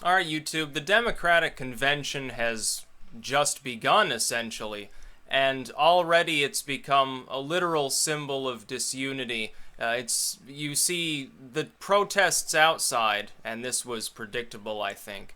All right, YouTube, the Democratic Convention has just begun, essentially, and already it's become a literal symbol of disunity. You see the protests outside, and this was predictable, I think,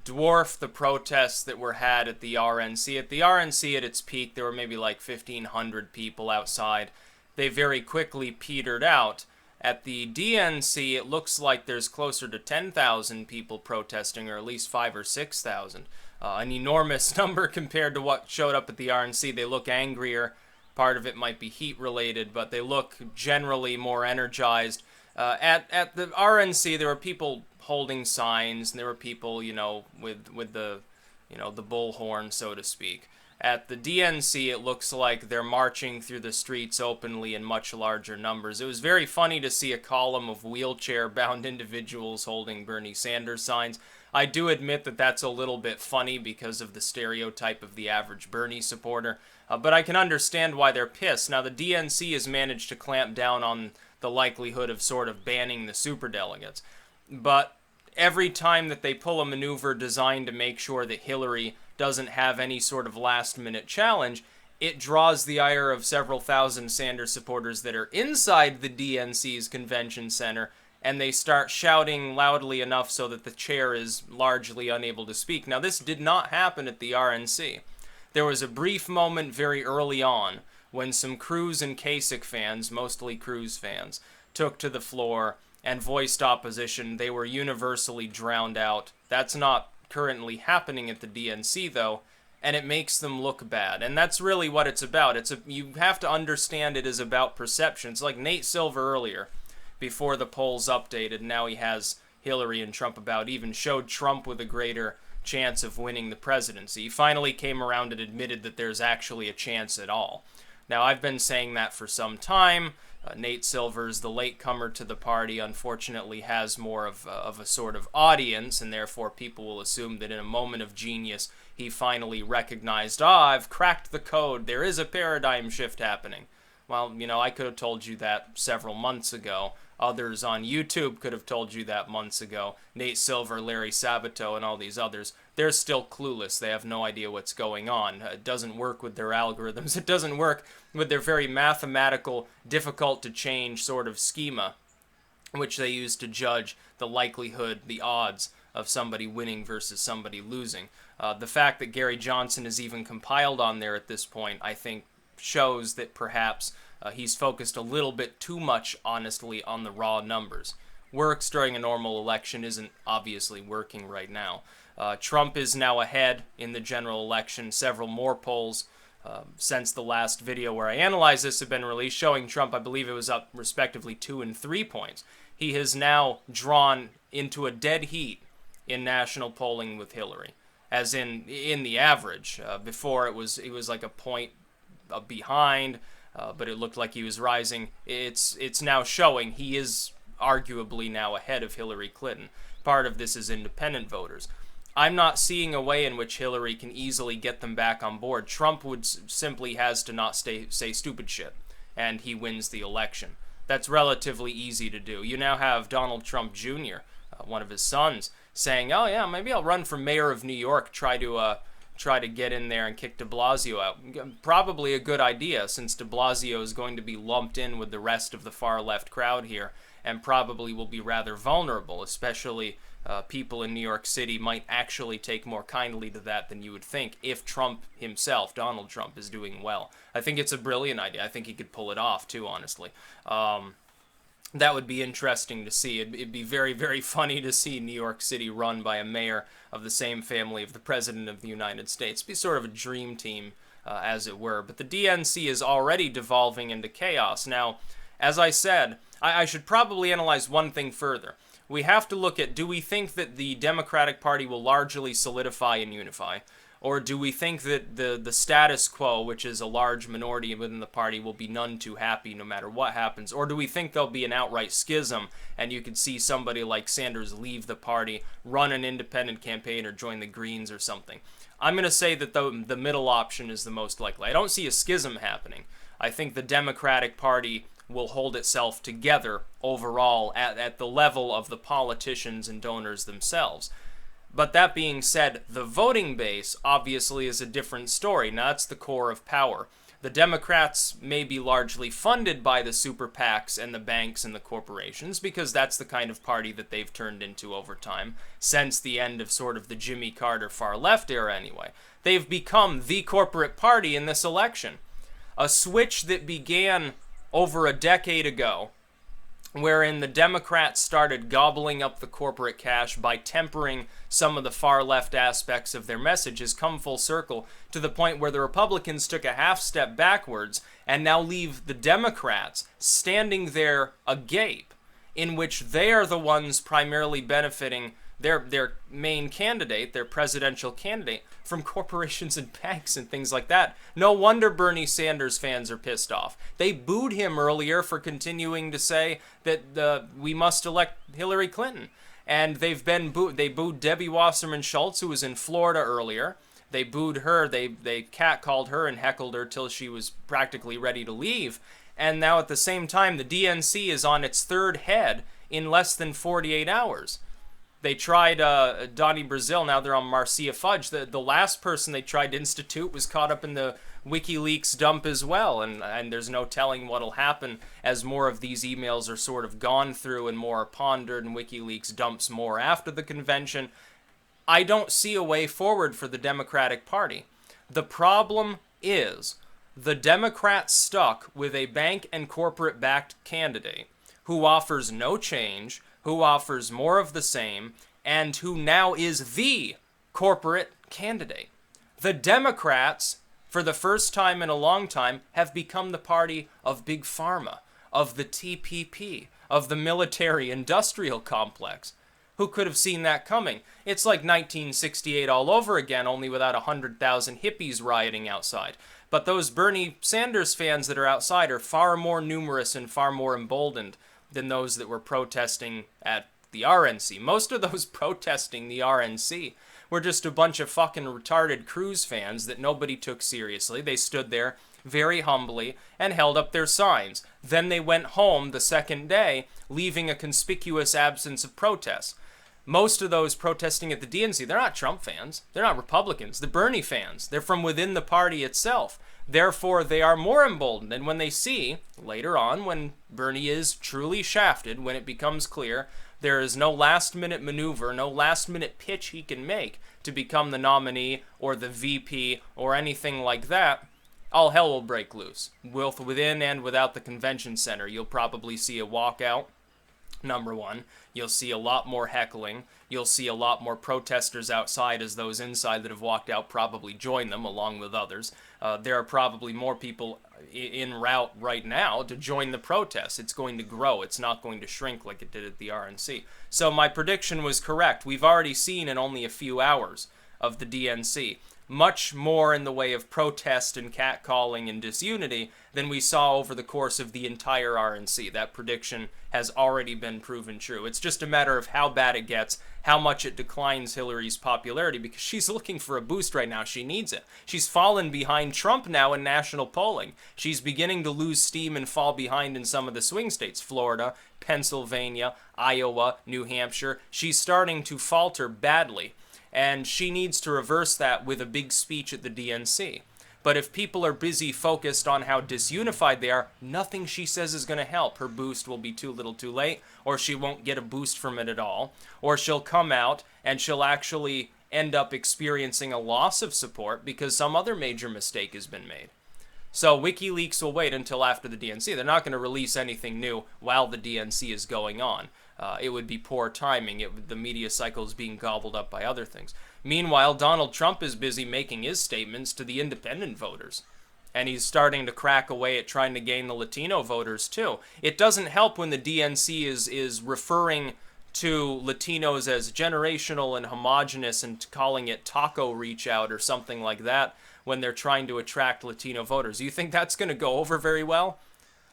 dwarf the protests that were had at the RNC. At the RNC, at its peak, there were maybe like 1,500 people outside. They very quickly petered out. At the DNC, it looks like there's closer to 10,000 people protesting, or at least 5 or 6,000. An enormous number compared to what showed up at the RNC. They look angrier. Part of it might be heat related, but they look generally more energized. At the RNC, there were people holding signs, and there were people, with the, the bullhorn, so to speak. At the DNC, it looks like they're marching through the streets openly in much larger numbers. It was very funny to see a column of wheelchair-bound individuals holding Bernie Sanders signs. I do admit that that's a little bit funny because of the stereotype of the average Bernie supporter, but I can understand why they're pissed. Now, the DNC has managed to clamp down on the likelihood of sort of banning the superdelegates, but every time that they pull a maneuver designed to make sure that Hillary doesn't have any sort of last-minute challenge, it draws the ire of several thousand Sanders supporters that are inside the DNC's convention center, and they start shouting loudly enough so that the chair is largely unable to speak. Now, this did not happen at the RNC. There was a brief moment very early on when some Cruz and Kasich fans, mostly Cruz fans, took to the floor and voiced opposition. They were universally drowned out. That's not currently happening at the DNC, though, and it makes them look bad. And that's really what it's about. You have to understand it is about perception. It's like Nate Silver earlier, before the polls updated, now he has Hillary and Trump about, even showed Trump with a greater chance of winning the presidency. He finally came around and admitted that there's actually a chance at all. Now, I've been saying that for some time. Nate Silver's the latecomer to the party, unfortunately has more of a sort of audience, and therefore people will assume that in a moment of genius he finally recognized, I've cracked the code, there is a paradigm shift happening. Well, I could have told you that several months ago. Others on YouTube could have told you that months ago. Nate Silver, Larry Sabato, and all these others, they're still clueless. They have no idea what's going on. It doesn't work with their algorithms. It doesn't work with their very mathematical, difficult-to-change sort of schema, which they use to judge the likelihood, the odds of somebody winning versus somebody losing. The fact that Gary Johnson is even compiled on there at this point, I think, shows that perhaps he's focused a little bit too much, honestly, on the raw numbers. Works during a normal election isn't obviously working right now. Trump is now ahead in the general election. Several more polls since the last video where I analyzed this have been released, showing Trump, I believe it was up respectively 2 and 3 points. He has now drawn into a dead heat in national polling with Hillary, as in the average. Before it was like a point behind, but it looked like he was rising. It's now showing he is arguably now ahead of Hillary Clinton. Part of this is independent voters. I'm not seeing a way in which Hillary can easily get them back on board. Trump would simply has to not say stupid shit, and he wins the election. That's relatively easy to do. You now have Donald Trump Jr., one of his sons, saying, oh yeah, maybe I'll run for mayor of New York, try to get in there and kick de Blasio out. Probably a good idea, since de Blasio is going to be lumped in with the rest of the far-left crowd here, and probably will be rather vulnerable, especially people in New York City might actually take more kindly to that than you would think if Trump himself, Donald Trump, is doing well. I think it's a brilliant idea. I think he could pull it off, too, honestly. That would be interesting to see. It'd be very, very funny to see New York City run by a mayor of the same family of the President of the United States. It'd be sort of a dream team, as it were. But the DNC is already devolving into chaos. Now, as I said, I should probably analyze one thing further. We have to look at, do we think that the Democratic Party will largely solidify and unify? Or do we think that the status quo, which is a large minority within the party, will be none too happy no matter what happens? Or do we think there'll be an outright schism and you could see somebody like Sanders leave the party, run an independent campaign, or join the Greens or something? I'm going to say that the middle option is the most likely. I don't see a schism happening. I think the Democratic Party will hold itself together overall at the level of the politicians and donors themselves. But that being said, the voting base obviously is a different story. Now, that's the core of power. The Democrats may be largely funded by the super PACs and the banks and the corporations because that's the kind of party that they've turned into over time since the end of sort of the Jimmy Carter far left era anyway. They've become the corporate party in this election. A switch that began over a decade ago, wherein the Democrats started gobbling up the corporate cash by tempering some of the far left aspects of their message, has come full circle to the point where the Republicans took a half step backwards and now leave the Democrats standing there agape, in which they are the ones primarily benefiting their main candidate, their presidential candidate, from corporations and banks and things like that. No wonder Bernie Sanders fans are pissed off. They booed him earlier for continuing to say that we must elect Hillary Clinton. And they've been booed. They booed Debbie Wasserman Schultz, who was in Florida earlier. They booed her. They catcalled her and heckled her till she was practically ready to leave. And now at the same time, the DNC is on its third head in less than 48 hours. They tried Donnie Brazil, now they're on Marcia Fudge. The last person they tried to institute was caught up in the WikiLeaks dump as well, and there's no telling what'll happen as more of these emails are sort of gone through and more pondered, and WikiLeaks dumps more after the convention. I don't see a way forward for the Democratic Party. The problem is the Democrats stuck with a bank and corporate-backed candidate who offers no change, who offers more of the same, and who now is the corporate candidate. The Democrats, for the first time in a long time, have become the party of Big Pharma, of the TPP, of the military-industrial complex. Who could have seen that coming? It's like 1968 all over again, only without 100,000 hippies rioting outside. But those Bernie Sanders fans that are outside are far more numerous and far more emboldened than those that were protesting at the RNC. Most of those protesting the RNC were just a bunch of fucking retarded Cruz fans that nobody took seriously. They stood there very humbly and held up their signs. Then they went home the second day, leaving a conspicuous absence of protests. Most of those protesting at the DNC, they're not Trump fans. They're not Republicans. They're Bernie fans. They're from within the party itself. Therefore, they are more emboldened. And when they see, later on, when Bernie is truly shafted, when it becomes clear there is no last-minute maneuver, no last-minute pitch he can make to become the nominee or the VP or anything like that, all hell will break loose. Both within and without the convention center, you'll probably see a walkout. Number one, you'll see a lot more heckling. You'll see a lot more protesters outside as those inside that have walked out probably join them along with others. There are probably more people en route right now to join the protests. It's going to grow. It's not going to shrink like it did at the RNC. So my prediction was correct. We've already seen in only a few hours of the DNC much more in the way of protest and catcalling and disunity than we saw over the course of the entire RNC. That prediction has already been proven true. It's just a matter of how bad it gets, how much it declines Hillary's popularity, because she's looking for a boost right now. She needs it. She's fallen behind Trump now in national polling. She's beginning to lose steam and fall behind in some of the swing states, Florida, Pennsylvania, Iowa, New Hampshire. She's starting to falter badly. And she needs to reverse that with a big speech at the DNC. But if people are busy focused on how disunified they are, nothing she says is going to help. Her boost will be too little too late, or she won't get a boost from it at all. Or she'll come out and she'll actually end up experiencing a loss of support because some other major mistake has been made. So WikiLeaks will wait until after the DNC. They're not going to release anything new while the DNC is going on. It would be poor timing. The media cycle is being gobbled up by other things. Meanwhile, Donald Trump is busy making his statements to the independent voters. And he's starting to crack away at trying to gain the Latino voters, too. It doesn't help when the DNC is referring to Latinos as generational and homogenous and calling it taco reach out or something like that when they're trying to attract Latino voters. Do you think that's going to go over very well?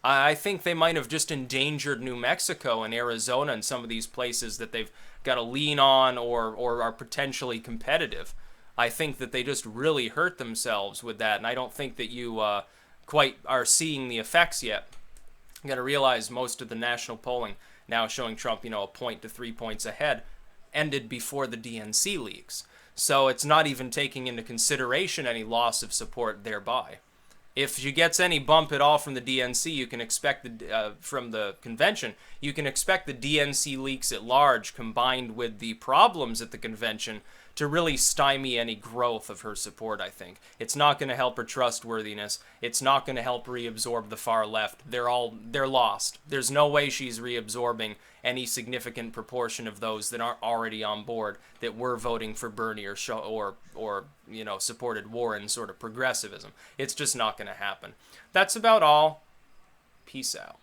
I think they might have just endangered New Mexico and Arizona and some of these places that they've got to lean on or are potentially competitive. I think that they just really hurt themselves with that, and I don't think that you quite are seeing the effects yet. You got to realize most of the national polling now showing Trump, a point to 3 points ahead. ended before the DNC leaks. So it's not even taking into consideration any loss of support thereby. If she gets any bump at all from the DNC, you can expect from the convention, you can expect the DNC leaks at large combined with the problems at the convention to really stymie any growth of her support, I think. It's not going to help her trustworthiness. It's not going to help reabsorb the far left. They're lost. There's no way she's reabsorbing any significant proportion of those that aren't already on board that were voting for Bernie or supported Warren sort of progressivism. It's just not going to happen. That's about all. Peace out.